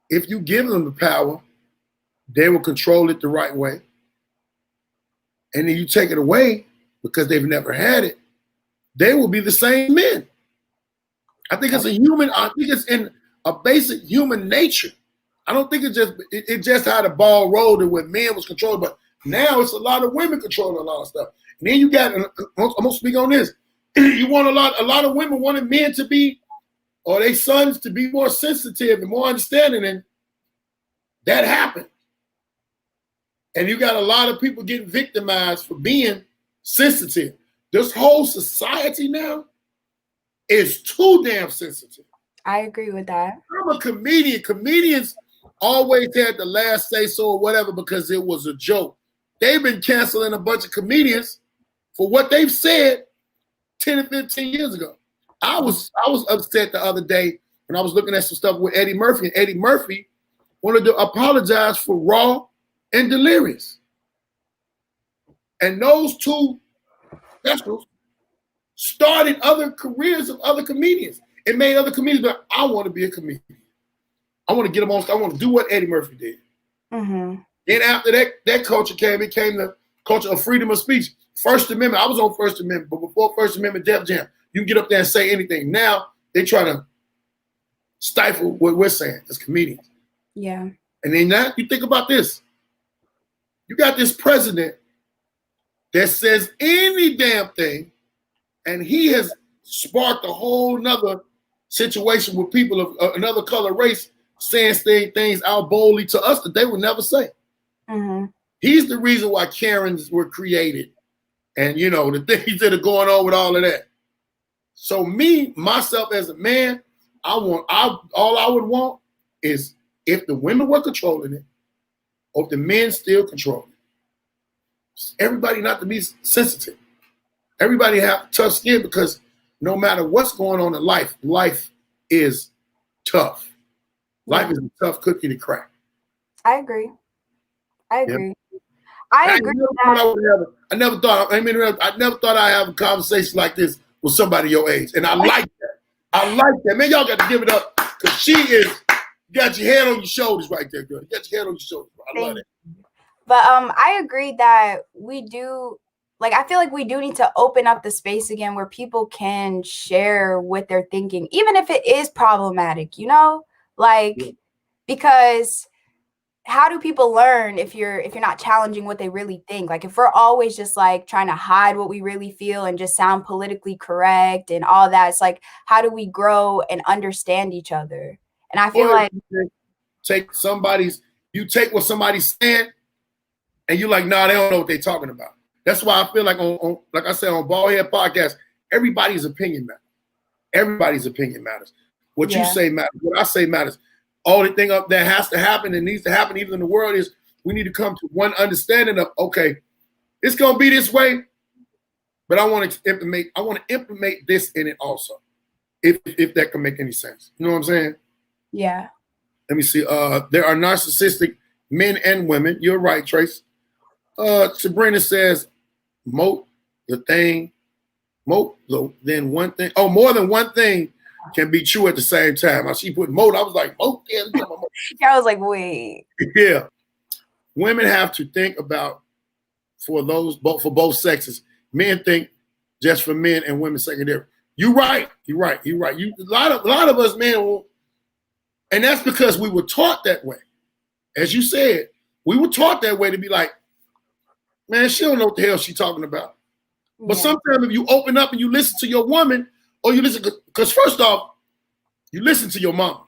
if you give them the power, they will control it the right way. And then you take it away because they've never had it, they will be the same men. I think it's in a basic human nature. I don't think it's just how the ball rolled and when men was controlled, but now it's a lot of women controlling a lot of stuff. And then you got, I'm gonna speak on this. You want a lot of women wanted men to be, or their sons to be more sensitive and more understanding, and that happened. And you got a lot of people getting victimized for being sensitive. This whole society now is too damn sensitive. I agree with that. I'm a comedian. Comedians always had the last say so or whatever because it was a joke. They've been canceling a bunch of comedians for what they've said 10 and 15 years ago. I was upset the other day when I was looking at some stuff with Eddie Murphy, and Eddie Murphy wanted to apologize for Raw and Delirious. And those two specials started other careers of other comedians. It made other comedians, but I want to be a comedian. I want to get them on. I want to do what Eddie Murphy did. Mm-hmm. Then after that culture it came the culture of freedom of speech. First Amendment, I was on First Amendment, but before First Amendment, Def Jam, you can get up there and say anything. Now they try to stifle what we're saying as comedians. Yeah. And then now you think about this. You got this president that says any damn thing, and he has sparked a whole nother situation with people of another color race saying things out boldly to us that they would never say. Mm-hmm. He's the reason why Karens were created, and the things that are going on with all of that. So myself as a man, all I would want is if the women were controlling it, or if the men still control it. Everybody not to be sensitive. Everybody have tough skin because no matter what's going on in life is tough. Life is a tough cookie to crack. I agree. Yeah. I agree with that. I never thought I'd have a conversation like this with somebody your age. And I like that. I like that. Man, y'all got to give it up because you got your head on your shoulders right there, girl. You got your head on your shoulders. I love it. But I agree that we do like, I feel like we do need to open up the space again where people can share what they're thinking, even if it is problematic, you know? Like, because how do people learn if you're not challenging what they really think? Like, if we're always just like trying to hide what we really feel and just sound politically correct and all that, it's like, how do we grow and understand each other? And I feel like you take what somebody's saying and you're like, nah, they don't know what they're talking about. That's why I feel like on like I said, on Baldhead'S Podcast, everybody's opinion matters. Everybody's opinion matters. What you say matters. What I say matters. Only thing that has to happen and needs to happen even in the world is we need to come to one understanding of, okay, it's gonna be this way, but I want to implement this in it also. If that can make any sense. You know what I'm saying? Yeah. Let me see. There are narcissistic men and women. You're right, Trace. Sabrina says, then one thing. Oh, more than one thing can be true at the same time. She put moat. I was like, moat? Yeah, I was like, wait. Yeah. Women have to think about for both sexes. Men think just for men and women secondary. You're right. A lot of us men will, and that's because we were taught that way. As you said, we were taught that way to be like, man, she don't know what the hell she's talking about. Yeah. But sometimes if you open up and you listen to your woman, or you listen, because first off, you listen to your mom.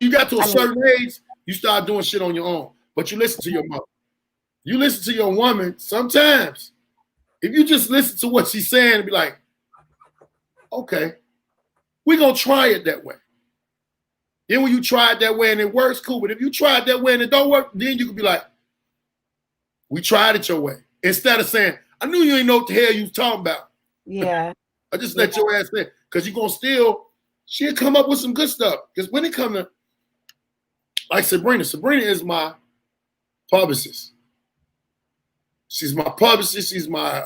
You got to a certain age, you start doing shit on your own, but you listen to your mom. You listen to your woman, sometimes, if you just listen to what she's saying and be like, okay, we're going to try it that way. Then when you try it that way and it works, cool. But if you try it that way and it don't work, then you can be like, we tried it your way. Instead of saying, I knew you ain't know what the hell you was talking about. Yeah. I just let your ass in. Because you're going to she'll come up with some good stuff. Because when it comes to, like Sabrina is my publicist. She's my publicist. She's my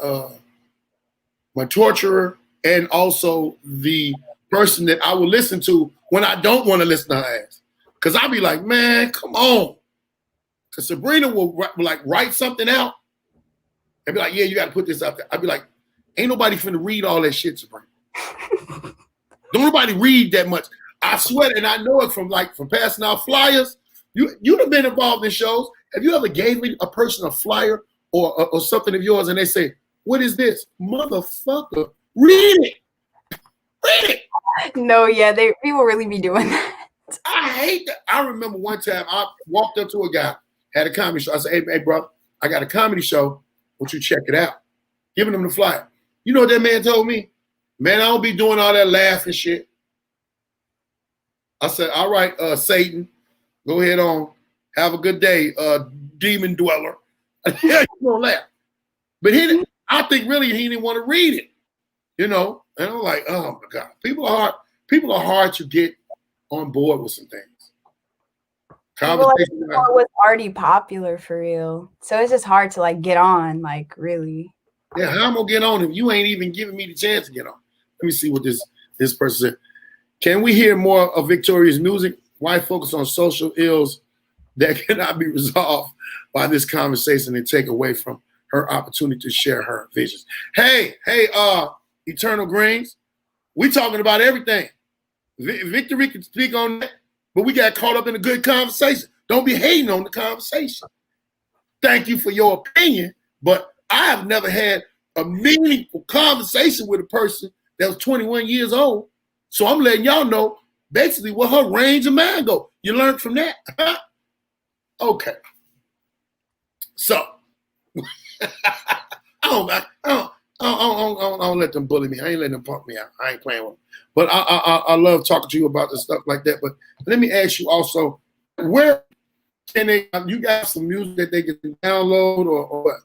torturer, and also the person that I will listen to when I don't want to listen to her ass. Because I'll be like, man, come on. Because Sabrina will like write something out and be like, yeah, you got to put this out there. I'll be like, ain't nobody finna read all that shit, Sabrina. Don't nobody read that much. I swear, and I know it from passing out flyers. You'd have been involved in shows. Have you ever gave a person a flyer or something of yours and they say, what is this? Motherfucker, read it. Read it. No, yeah, people really be doing that. I hate that. I remember one time I walked up to a guy, had a comedy show. I said, hey, bro, I got a comedy show. Won't you check it out? Giving him the flyer. You know what that man told me? Man, I don't be doing all that laughing shit. I said, all right, Satan, go ahead on. Have a good day, demon dweller. You don't laugh. But I think really he didn't want to read it, you know? And I'm like, oh my God. People are hard to get on board with some things. Conversation was already popular for real. So it's just hard to like get on, like really. Yeah, how am I gonna get on if you ain't even giving me the chance to get on? Let me see what this person said. Can we hear more of Victoria's music? Why focus on social ills that cannot be resolved by this conversation and take away from her opportunity to share her visions? Hey, Eternal Greens, we talking about everything. Victory can speak on that, but we got caught up in a good conversation. Don't be hating on the conversation. Thank you for your opinion, but I have never had a meaningful conversation with a person that was 21 years old. So I'm letting y'all know basically what her range of mind go. You learned from that? Okay. So I don't let them bully me. I ain't letting them punk me out. I ain't playing with them. But I love talking to you about this stuff like that. But let me ask you also, where can you got some music that they can download or what?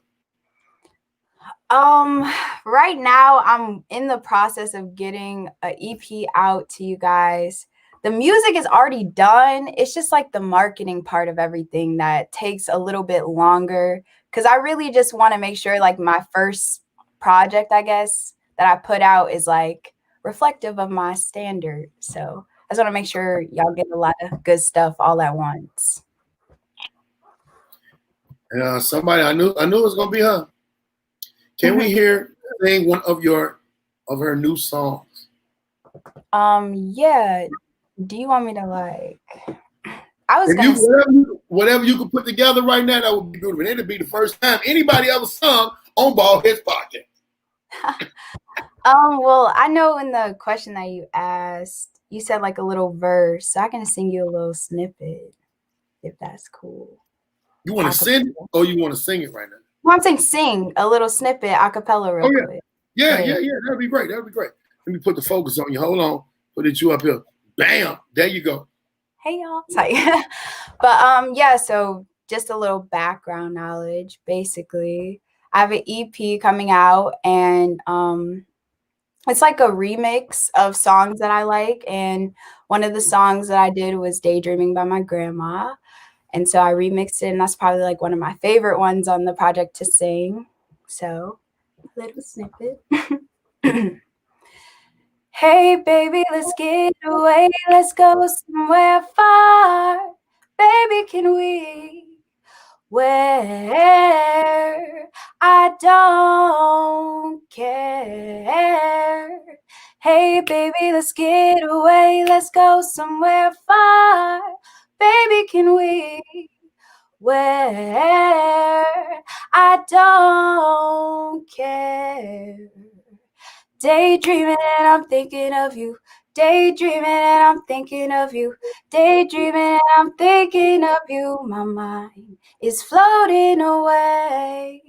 Right now I'm in the process of getting an EP out to you guys. The music is already done. It's just like the marketing part of everything that takes a little bit longer, because I really just want to make sure like my first project, I guess, that I put out is like reflective of my standard. So I just want to make sure y'all get a lot of good stuff all at once. Somebody I knew it was gonna be her. Can we hear sing one of her new songs? Yeah. Do you want me to like? I was If gonna whatever you could put together right now, that would be good. And it'd be the first time anybody ever sung on Baldhead'S Podcast. Well, I know in the question that you asked, you said like a little verse, so I can sing you a little snippet if that's cool. You want to sing it or you want to sing it right now? Well, I'm saying sing a little snippet a cappella real quick. Yeah. That'd be great. Let me put the focus on you. Hold on. Put it you up here. Bam. There you go. Hey y'all. But yeah, so just a little background knowledge. Basically, I have an EP coming out, and it's like a remix of songs that I like. And one of the songs that I did was Daydreaming by my grandma. And so I remixed it, and that's probably like one of my favorite ones on the project to sing. So, a little snippet. Hey, baby, let's get away. Let's go somewhere far. Baby, can we? Where? I don't care. Hey, baby, let's get away. Let's go somewhere far. Baby, can we? Where? I don't care. Daydreaming and I'm thinking of you. Daydreaming and I'm thinking of you. Daydreaming and I'm thinking of you. My mind is floating away.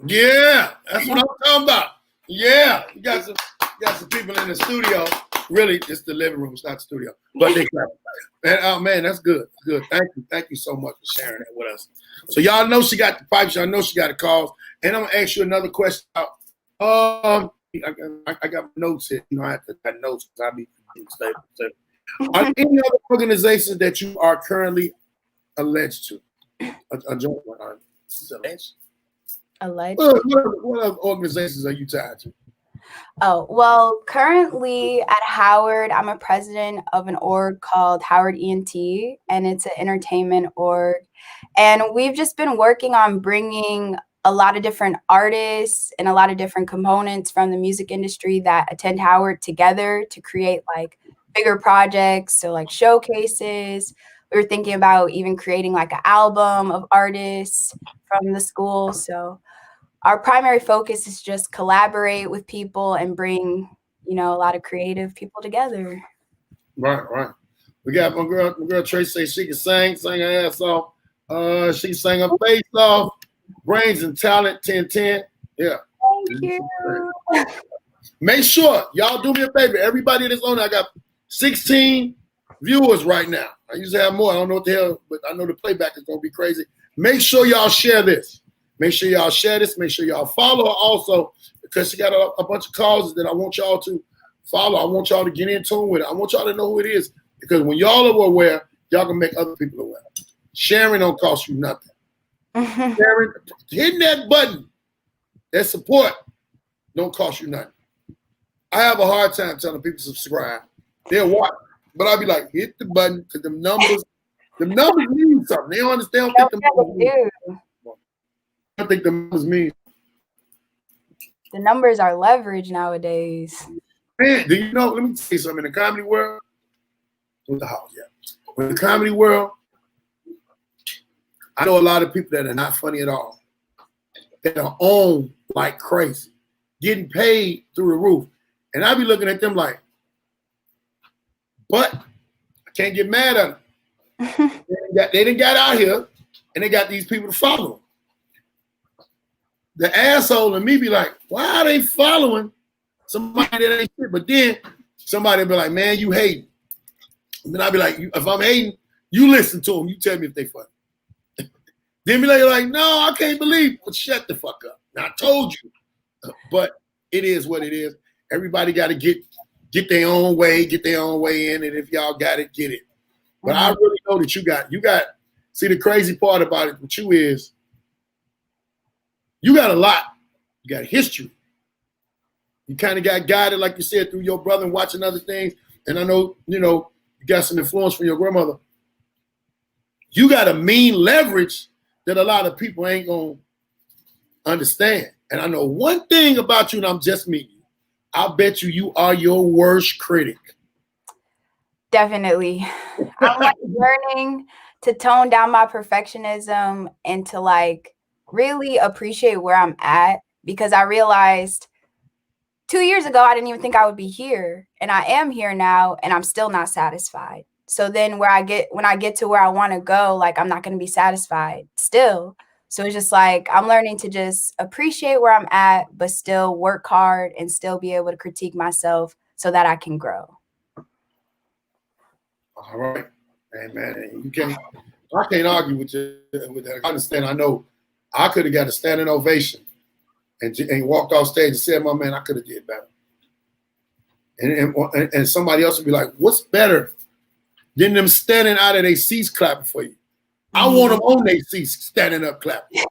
Yeah, that's what I'm talking about. Yeah, you got some people in the studio. Really, it's the living room, it's not the studio. But they clap. And oh man, that's good. Good. Thank you so much for sharing that with us. So y'all know she got the pipes, y'all know she got the calls. And I'm gonna ask you another question. I got notes here. You know, I have to have notes because I be stable. Are there any other organizations that you are currently alleged to? Alleged? What other organizations are you tied to? Oh, well, currently at Howard, I'm a president of an org called Howard ENT, and it's an entertainment org. And we've just been working on bringing a lot of different artists and a lot of different components from the music industry that attend Howard together to create like bigger projects. So like showcases. We were thinking about even creating like an album of artists from the school. So our primary focus is just collaborate with people and bring, a lot of creative people together. Right. We got my girl Tracy say she can sing her ass off. She sang her face off. Brains and talent, 10-10. Yeah. Thank you. Make sure y'all do me a favor. Everybody that's on, I got 16 viewers right now. I used to have more. I don't know what the hell, but I know the playback is gonna be crazy. Make sure y'all share this. Make sure y'all share this. Make sure y'all follow her also, because she got a bunch of causes that I want y'all to follow. I want y'all to get in tune with it. I want y'all to know who it is, because when y'all are aware, y'all can make other people aware. Sharing don't cost you nothing. Sharing, hitting that button, that support, don't cost you nothing. I have a hard time telling people to subscribe. They'll watch, but I'll be like, hit the button, because the numbers mean something. They don't understand. I don't think the numbers mean. The numbers are leverage nowadays. Man, do you know? Let me tell you something. In the comedy world, in the comedy world, I know a lot of people that are not funny at all, that are on like crazy, getting paid through the roof. And I be looking at them like, but I can't get mad at them. They done got out here and they got these people to follow them. The asshole in me be like, why are they following somebody that ain't shit? But then somebody be like, man, you hating. And then I be like, if I'm hating, you listen to them. You tell me if they funny. Then be like, no, I can't believe it. Well, shut the fuck up. Now, I told you. But it is what it is. Everybody got to get their own way in. And if y'all got it, get it. But I really know that you got, see, the crazy part about it with you is, you got a lot. You got history. You kind of got guided, like you said, through your brother and watching other things. And I know, you got some influence from your grandmother. You got a mean leverage that a lot of people ain't going to understand. And I know one thing about you, and I'm just meeting you. I bet you are your worst critic. Definitely. I'm like learning to tone down my perfectionism and to like really appreciate where I'm at, because I realized 2 years ago I didn't even think I would be here, and I am here now and I'm still not satisfied. So then when I get to where I want to go, like I'm not going to be satisfied still. So it's just like I'm learning to just appreciate where I'm at, but still work hard and still be able to critique myself so that I can grow. All right, man. I can't argue with you with that. I understand. I know I could have got a standing ovation and walked off stage and said, "My man, I could have did better." And somebody else would be like, "What's better than them standing out of their seats clapping for you?" I want them on their seats standing up clapping.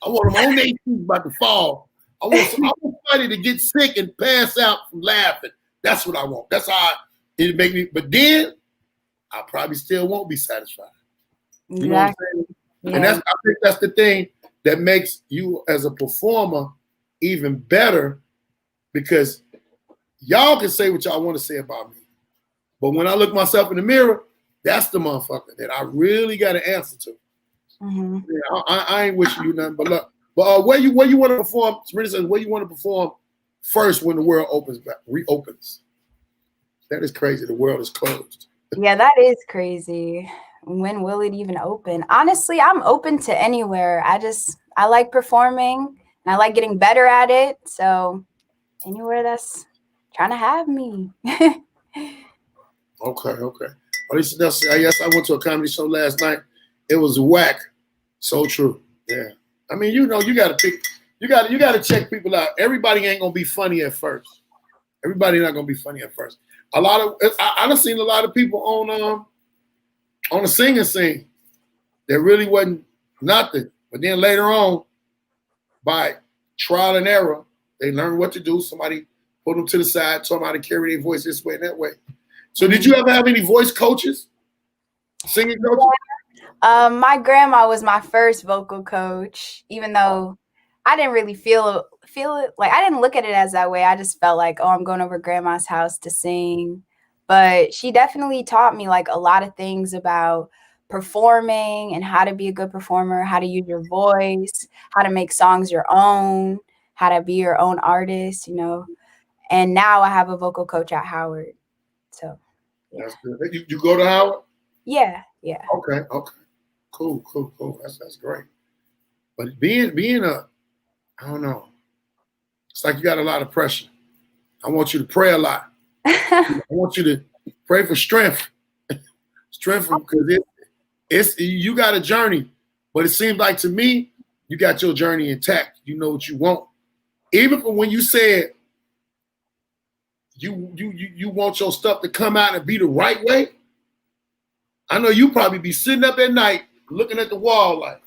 I want them on their seats about to fall. I want somebody to get sick and pass out from laughing. That's what I want. That's how it make me. But then I probably still won't be satisfied. You know what I'm saying? Yeah. And I think that's the thing that makes you as a performer even better, because y'all can say what y'all want to say about me. But when I look myself in the mirror, that's the motherfucker that I really got to answer to. Mm-hmm. Yeah, I ain't wishing you nothing but luck. But where you want to perform, where you want to perform first when the world reopens? That is crazy. The world is closed. Yeah, that is crazy. When will it even open? Honestly, I'm open to anywhere. I like performing and I like getting better at it. So anywhere that's trying to have me. Okay. At least I guess I went to a comedy show last night. It was whack. So true. Yeah. I mean, you got to pick. You got to check people out. Everybody ain't gonna be funny at first. Everybody not gonna be funny at first. I've seen a lot of people on the singing scene that really wasn't nothing. But then later on, by trial and error, they learned what to do. Somebody put them to the side, taught them how to carry their voice this way and that way. So did you ever have any voice coaches? Singing coaches? My grandma was my first vocal coach, even though I didn't really feel it. Like I didn't look at it as that way. I just felt like, oh, I'm going over grandma's house to sing. But she definitely taught me like a lot of things about performing and how to be a good performer, how to use your voice, how to make songs your own, how to be your own artist, And now I have a vocal coach at Howard. So yeah. That's good. You go to Howard? Yeah. Okay. Cool. That's great. But being I don't know. It's like you got a lot of pressure. I want you to pray a lot. I want you to pray for strength. Strength, because it's you got a journey, but it seems like to me you got your journey intact. You know what you want. Even from when you said you want your stuff to come out and be the right way. I know you probably be sitting up at night looking at the wall like,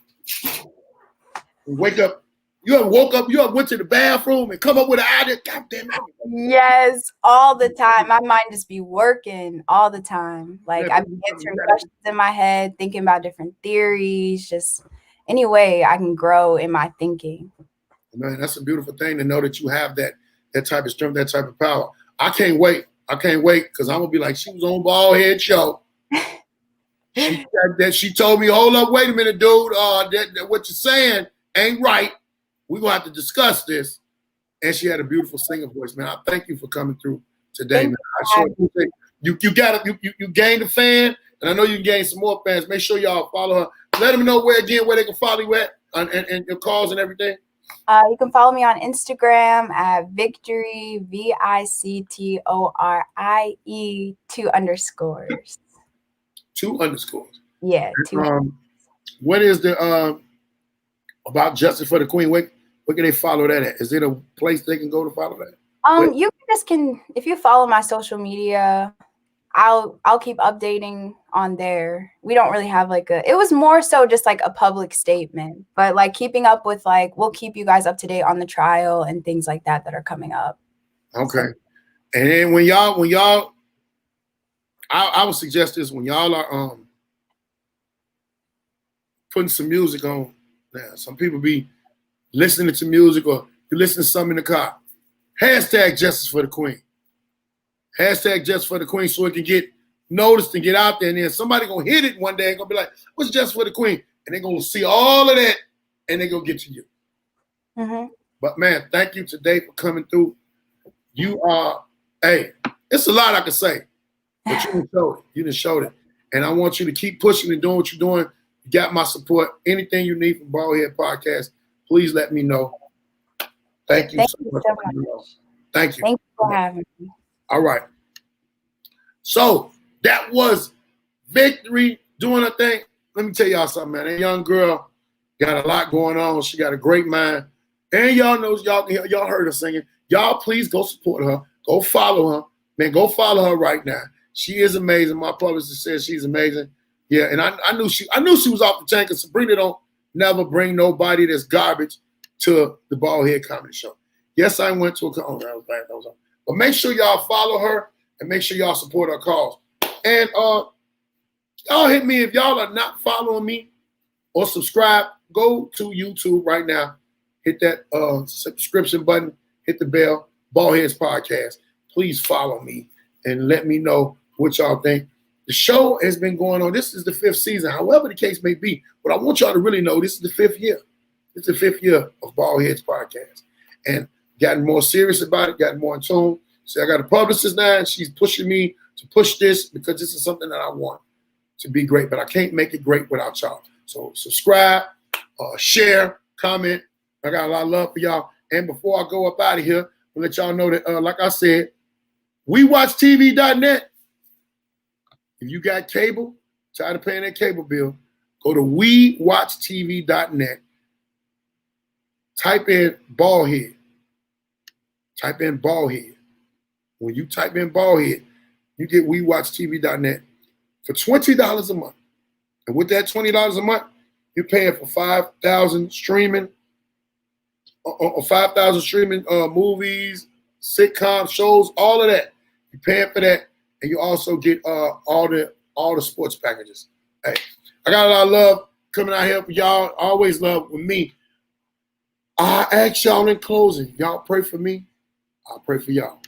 and wake up. You have woke up, you have went to the bathroom and come up with an idea. God damn it. Yes, all the time. My mind just be working all the time. Like I be answering questions in my head, thinking about different theories, just any way I can grow in my thinking. Man, that's a beautiful thing to know that you have that type of strength, that type of power. I can't wait because I'm gonna be like, she was on Baldhead Show. She told me, hold up, wait a minute, dude. That what you're saying ain't right. We're gonna have to discuss this. And she had a beautiful singing voice, man. I thank you for coming through today, man. I sure appreciate you gained a fan, and I know you can gain some more fans. Make sure y'all follow her. Let them know where they can follow you at and your calls and everything. You can follow me on Instagram at Victorie, VICTORIE 2_. 2_. Yeah. What is the about Justice for the Queen? Where can they follow that at? Is it a place they can go to follow that? You can if you follow my social media, I'll keep updating on there. We don't really have it was more so just like a public statement, but like keeping up with we'll keep you guys up to date on the trial and things like that are coming up. Okay. And then when y'all I would suggest this when y'all are putting some music on. Now, some people be listening to music or you're listening to something in the car, hashtag Justice for the Queen. Hashtag Justice for the Queen so it can get noticed and get out there. And then somebody going to hit it one day and going to be like, what's Justice for the Queen? And they're going to see all of that and they're going to get to you. Mm-hmm. But, man, thank you today for coming through. You are, hey, it's a lot I could say, but you done showed it. You done showed it. And I want you to keep pushing and doing what you're doing. You got my support. Anything you need from Baldhead Podcast, please let me know. Thank you so much. Thank you. Thank you for having me. All right. So that was Victory doing her thing. Let me tell y'all something, man. That young girl got a lot going on. She got a great mind. And y'all know, y'all heard her singing. Y'all please go support her. Go follow her. Man, go follow her right now. She is amazing. My publicist says she's amazing. Yeah, and I knew she was off the chain because Sabrina don't never bring nobody that's garbage to the Baldhead Comedy Show. Yes, I went to a but make sure y'all follow her and make sure y'all support her cause. And y'all hit me if y'all are not following me or subscribe. Go to YouTube right now. Hit that subscription button. Hit the bell. Baldhead'S Podcast. Please follow me and let me know what y'all think. The show has been going on. This is the 5th season, however the case may be. But I want y'all to really know this is the 5th year. It's the 5th year of Baldhead'S Podcast. And gotten more serious about it, gotten more in tune. So I got a publicist now, and she's pushing me to push this because this is something that I want to be great. But I can't make it great without y'all. So subscribe, share, comment. I got a lot of love for y'all. And before I go up out of here, I'll let y'all know that, like I said, WeWatchTV.net. If you got cable, tired of paying that cable bill, go to WeWatchTV.net. Type in Baldhead. Type in Baldhead. When you type in Baldhead, you get WeWatchTV.net for $20 a month. And with that $20 a month, you're paying for 5,000 streaming, or 5,000 streaming movies, sitcoms, shows, all of that. You're paying for that, and you also get all the sports packages. Hey, I got a lot of love coming out here for y'all. Always love with me. I ask y'all in closing, y'all pray for me. I'll pray for y'all.